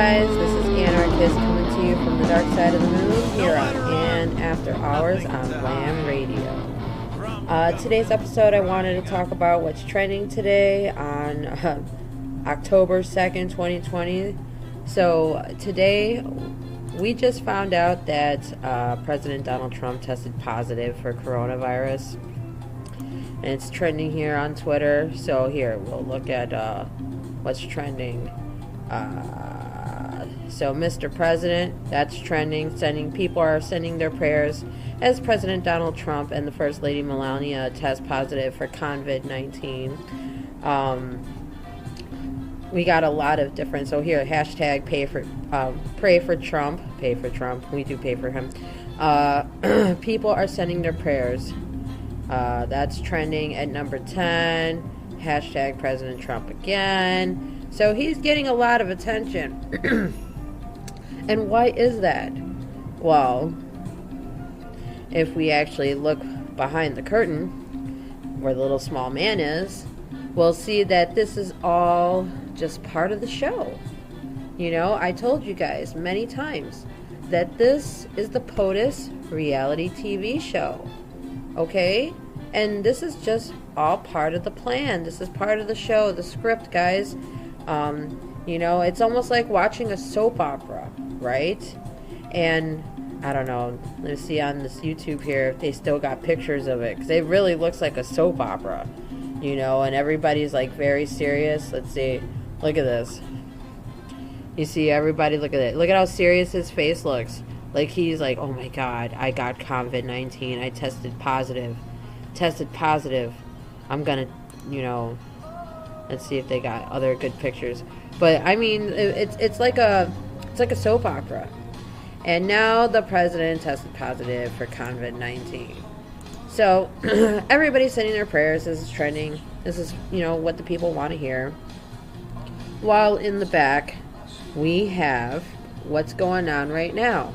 guys, this is Anarchist coming to you from the dark side of the moon here on And After Hours on Lamb Radio. Today's episode, I wanted to talk about what's trending today on October 2nd, 2020. So today, we just found out that President Donald Trump tested positive for coronavirus. And it's trending here on Twitter. So here, we'll look at what's trending. So Mr. President, that's trending. People are sending their prayers as President Donald Trump and the First Lady Melania test positive for COVID-19. We got a lot of different. So here, hashtag pray for Trump. Pay for Trump. We do pay for him. People are sending their prayers. That's trending at number 10. Hashtag President Trump again. So he's getting a lot of attention. And why is that? Well, if we actually look behind the curtain, where the little small man is, we'll see that this is all just part of the show. You know, I told you guys many times that this is the POTUS reality TV show. Okay? And this is just all part of the plan. This is part of the show, the script, guys. You know, it's almost like watching a soap opera, right? And I don't know, let's see on this YouTube here if they still got pictures of it, because it really looks like a soap opera, you know, and everybody's like very serious. Let's see, look at this. You see everybody, look at it. Look at how serious his face looks. Like he's like, oh my God, I got COVID-19. I tested positive. I'm gonna, you know, let's see if they got other good pictures. But I mean, it's like a soap opera. And now the president tested positive for COVID-19. So everybody's sending their prayers. This is trending. This is, you know, what the people want to hear. While in the back, we have what's going on right now.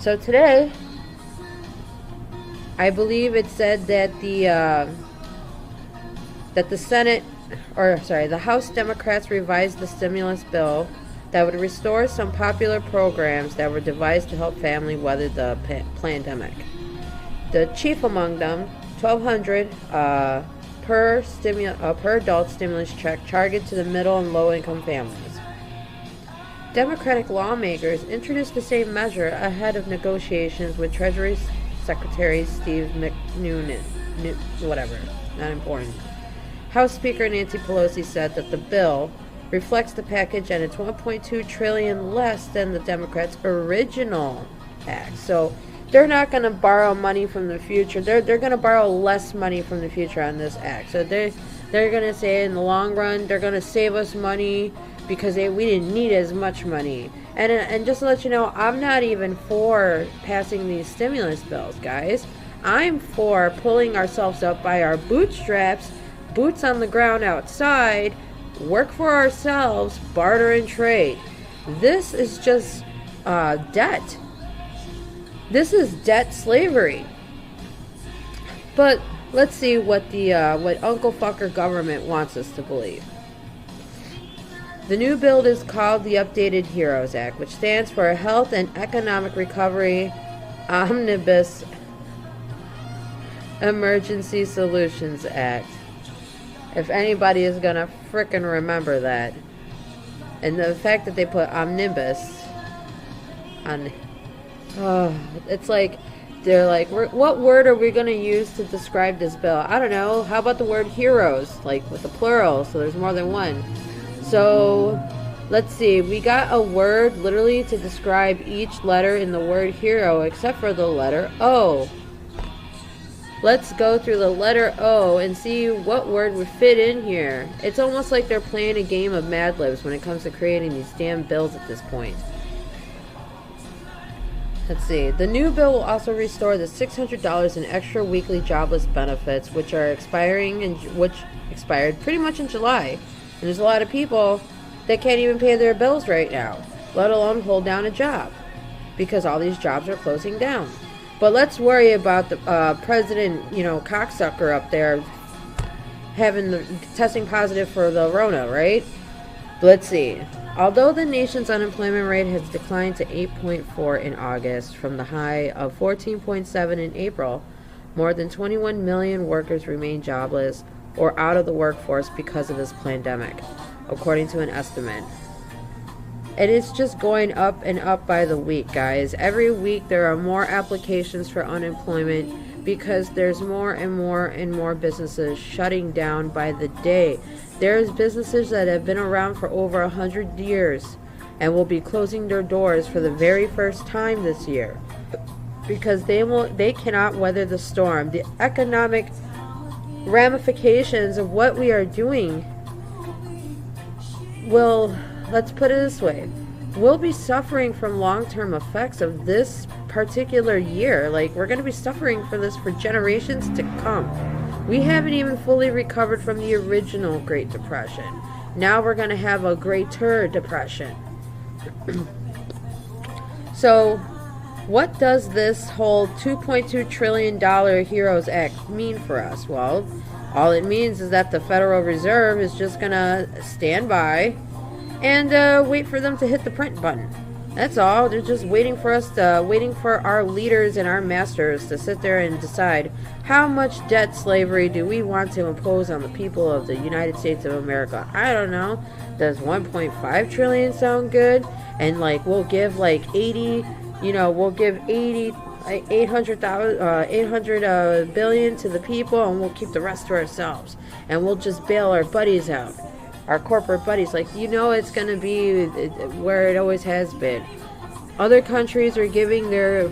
So today, I believe it said that the House Democrats revised the stimulus bill that would restore some popular programs that were devised to help families weather the pandemic. The chief among them, $1,200 per adult stimulus check targeted to the middle and low-income families. Democratic lawmakers introduced the same measure ahead of negotiations with Treasury Secretary Steve McNoonan. Whatever, not important. House Speaker Nancy Pelosi said that the bill reflects the package and it's $1.2 trillion less than the Democrats' original act. So they're not going to borrow money from the future. They're going to borrow less money from the future on this act. So they're going to say in the long run they're going to save us money because we didn't need as much money. And just to let you know, I'm not even for passing these stimulus bills, guys. I'm for pulling ourselves up by our bootstraps, boots on the ground outside, work for ourselves, barter and trade. This is just debt. This is debt slavery. But let's see what what Uncle Fucker government wants us to believe. The new bill is called the Updated HEROES Act, which stands for Health and Economic Recovery Omnibus Emergency Solutions Act. If anybody is going to frickin' remember that. And the fact that they put omnibus on... it's like, they're like, what word are we going to use to describe this bill? I don't know. How about the word heroes? Like with the plural, so there's more than one. So, let's see. We got a word literally to describe each letter in the word hero except for the letter O. Let's go through the letter O and see what word would fit in here. It's almost like they're playing a game of Mad Libs when it comes to creating these damn bills at this point. Let's see. The new bill will also restore the $600 in extra weekly jobless benefits, which expired pretty much in July. And there's a lot of people that can't even pay their bills right now, let alone hold down a job, because all these jobs are closing down. But let's worry about the president, cocksucker up there testing positive for the Rona, right? Let's see. Although the nation's unemployment rate has declined to 8.4 in August from the high of 14.7 in April, more than 21 million workers remain jobless or out of the workforce because of this pandemic, according to an estimate. And it's just going up and up by the week, guys. Every week there are more applications for unemployment because there's more and more and more businesses shutting down by the day. There's businesses that have been around for over 100 years and will be closing their doors for the very first time this year because they cannot weather the storm. The economic ramifications of what we are doing will, let's put it this way, we'll be suffering from long-term effects of this particular year. Like, we're going to be suffering for this for generations to come. We haven't even fully recovered from the original Great Depression. Now we're going to have a Greater Depression. So, what does this whole $2.2 trillion HEROES Act mean for us? Well, all it means is that the Federal Reserve is just going to stand by and wait for them to hit the print button. That's all. They're just waiting for us waiting for our leaders and our masters to sit there and decide how much debt slavery do we want to impose on the people of the United States of America. I don't know. Does 1.5 trillion sound good? And like we'll give like 80, we'll give 800 billion to the people, and we'll keep the rest to ourselves, and we'll just bail our buddies out. Our corporate buddies, it's going to be where it always has been. Other countries are giving their,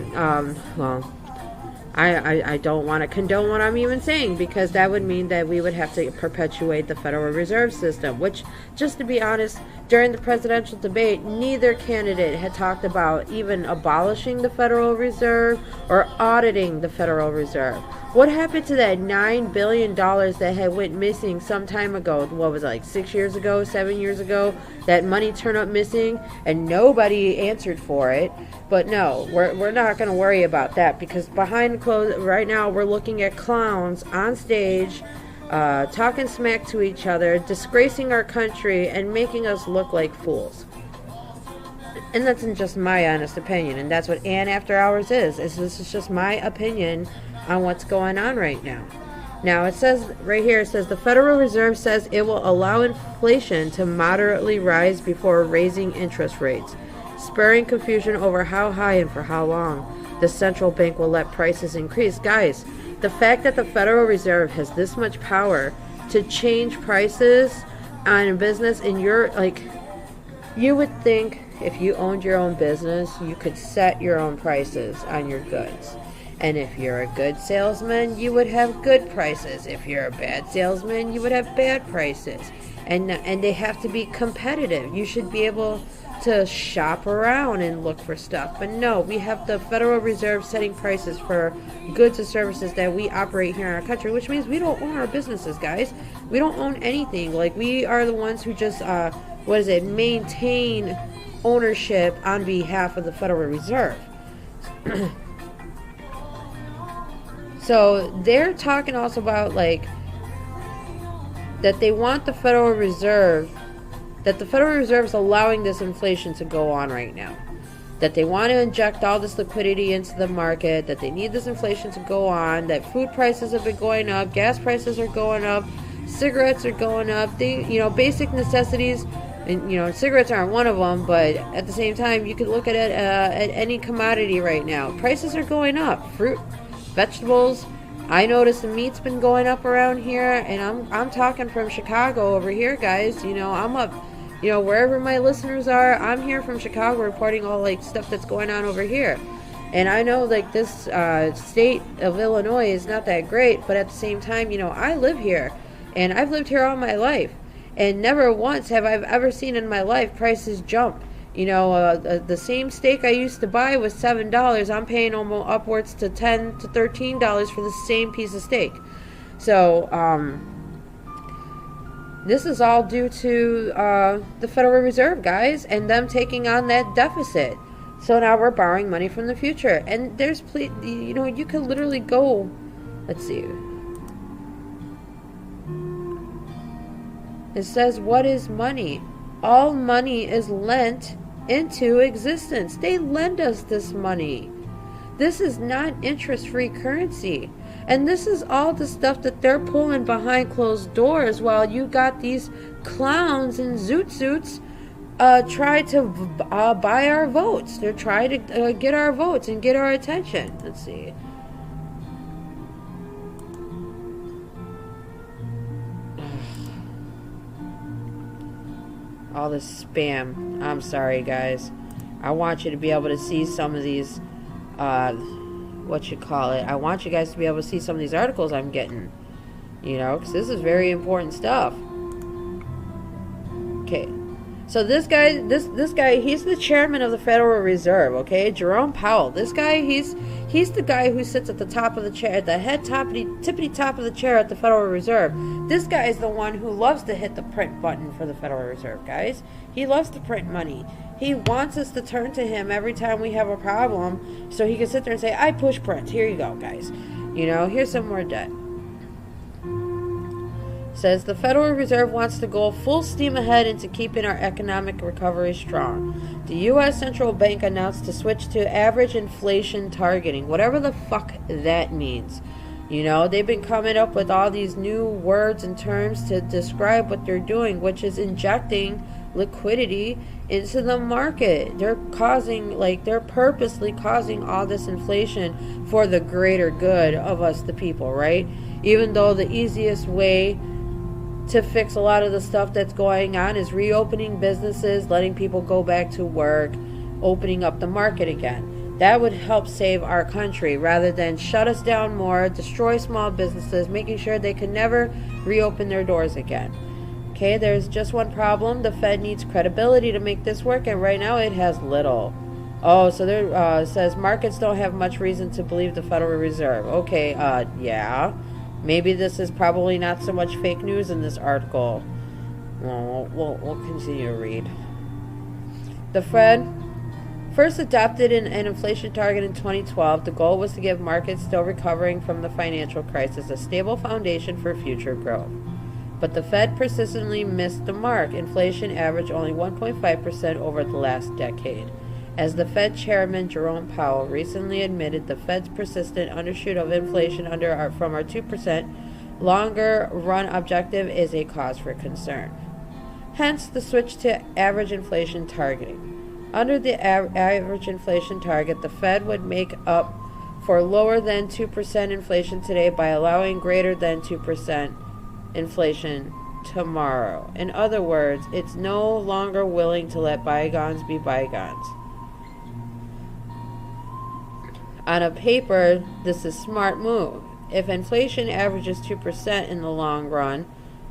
I don't want to condone what I'm even saying, because that would mean that we would have to perpetuate the Federal Reserve System, which, just to be honest, during the presidential debate, neither candidate had talked about even abolishing the Federal Reserve or auditing the Federal Reserve. What happened to that $9 billion that had went missing some time ago? What was it, like 6 years ago, 7 years ago? That money turned up missing and nobody answered for it. But no, we're not going to worry about that, because behind closed, right now we're looking at clowns on stage talking smack to each other, disgracing our country, and making us look like fools. And that's just my honest opinion, and that's what Ann After Hours is. This is just my opinion on what's going on right now. Now it says right here, it says the Federal Reserve says it will allow inflation to moderately rise before raising interest rates, spurring confusion over how high and for how long the central bank will let prices increase. Guys, the fact that the Federal Reserve has this much power to change prices on a business, and you would think if you owned your own business, you could set your own prices on your goods. And if you're a good salesman, you would have good prices. If you're a bad salesman, you would have bad prices. And they have to be competitive. You should be able to shop around and look for stuff. But no, we have the Federal Reserve setting prices for goods and services that we operate here in our country, which means we don't own our businesses, guys. We don't own anything. Like, we are the ones who just, maintain ownership on behalf of the Federal Reserve. So they're talking also about that they want the Federal Reserve, that the Federal Reserve is allowing this inflation to go on right now, that they want to inject all this liquidity into the market, that they need this inflation to go on, that food prices have been going up, gas prices are going up, cigarettes are going up, basic necessities. And cigarettes aren't one of them, but at the same time, you could look at it at any commodity right now. Prices are going up. Fruit, vegetables. I noticed the meat's been going up around here, and I'm talking from Chicago over here, guys. I'm up, wherever my listeners are. I'm here from Chicago reporting all stuff that's going on over here. And I know this state of Illinois is not that great, but at the same time, I live here, and I've lived here all my life. And never once have I ever seen in my life prices jump. The same steak I used to buy was $7. I'm paying almost upwards to $10 to $13 for the same piece of steak. So, this is all due to the Federal Reserve, guys, and them taking on that deficit. So now we're borrowing money from the future. And there's, you could literally go, let's see. It says, what is money? All money is lent into existence. They lend us this money. This is not interest-free currency. And this is all the stuff that they're pulling behind closed doors while you got these clowns in zoot suits try to buy our votes. They're trying to get our votes and get our attention. Let's see. All this spam. I'm sorry, guys. I want you to be able to see some of these, I want you guys to be able to see some of these articles I'm getting. You know, because this is very important stuff. Okay. So this guy, he's the chairman of the Federal Reserve, okay? Jerome Powell. This guy, he's the guy who sits at the top of the chair, at the tippity top of the chair at the Federal Reserve. This guy is the one who loves to hit the print button for the Federal Reserve, guys. He loves to print money. He wants us to turn to him every time we have a problem so he can sit there and say, I push print. Here you go, guys. You know, here's some more debt. Says the Federal Reserve wants to go full steam ahead into keeping our economic recovery strong. The U.S. Central Bank announced to switch to average inflation targeting, whatever the fuck that means. You know, they've been coming up with all these new words and terms to describe what they're doing, which is injecting liquidity into the market. They're purposely causing all this inflation for the greater good of us, the people, right? Even though the easiest way to fix a lot of the stuff that's going on is reopening businesses, letting people go back to work, opening up the market again. That would help save our country rather than shut us down more, destroy small businesses, making sure they can never reopen their doors again. Okay, there's just one problem. The Fed needs credibility to make this work, and right now it has little. Oh, so there says markets don't have much reason to believe the Federal Reserve. Okay, yeah. Maybe this is probably not so much fake news in this article. Well, we'll continue to read. The Fed first adopted an inflation target in 2012. The goal was to give markets still recovering from the financial crisis a stable foundation for future growth. But the Fed persistently missed the mark. Inflation averaged only 1.5% over the last decade. As the Fed chairman Jerome Powell recently admitted, the Fed's persistent undershoot of inflation from our 2% longer run objective is a cause for concern. Hence the switch to average inflation targeting. Under the average inflation target, the Fed would make up for lower than 2% inflation today by allowing greater than 2% inflation tomorrow. In other words, it's no longer willing to let bygones be bygones. On a paper, this is a smart move. If inflation averages 2% in the long run,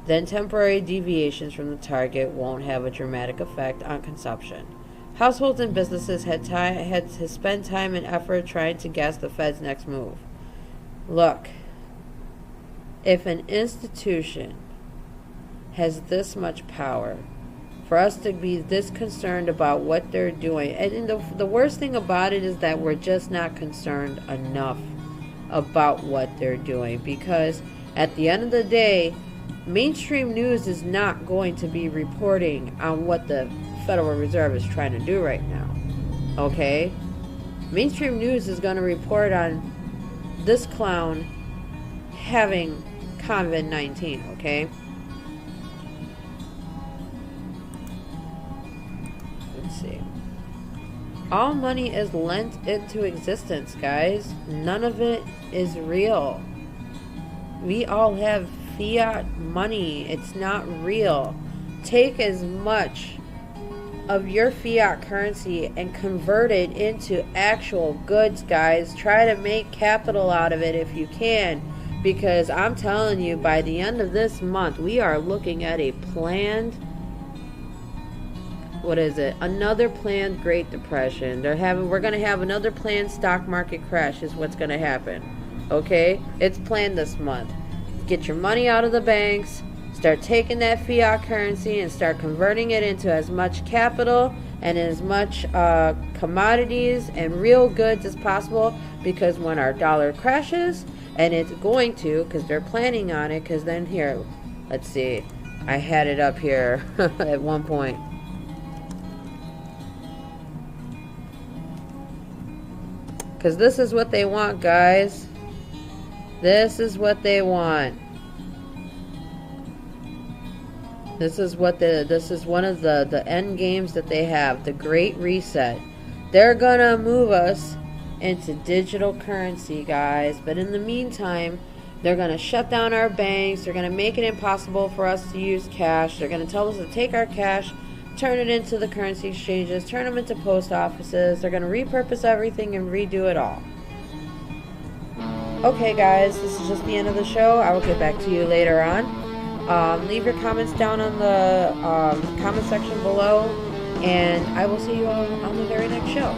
then temporary deviations from the target won't have a dramatic effect on consumption. Households and businesses had to spend time and effort trying to guess the Fed's next move. Look, if an institution has this much power, for us to be this concerned about what they're doing, and the worst thing about it is that we're just not concerned enough about what they're doing, because at the end of the day, mainstream news is not going to be reporting on what the Federal Reserve is trying to do right now. Okay? Mainstream news is going to report on this clown having COVID-19, okay? Let's see. All money is lent into existence, guys. None of it is real. We all have fiat money. It's not real. Take as much of your fiat currency and convert it into actual goods, guys. Try to make capital out of it if you can, because I'm telling you, by the end of this month, we are looking at a planned, another planned Great Depression. We're going to have another planned stock market crash is what's going to happen. Okay? It's planned this month. Get your money out of the banks, start taking that fiat currency and start converting it into as much capital and as much commodities and real goods as possible, because when our dollar crashes, and it's going to, because they're planning on it, because then here, let's see, I had it up here at one point. Because this is what they want, guys. This is what they want. This is one of the end games that they have, the Great Reset. They're gonna move us into digital currency, guys. But in the meantime, they're gonna shut down our banks. They're gonna make it impossible for us to use cash. They're gonna tell us to take our cash, turn it into the currency exchanges, turn them into post offices. They're gonna repurpose everything and redo it all. Okay, guys, this is just the end of the show. I will get back to you later on. Leave your comments down on the comment section below, and I will see you all on the very next show.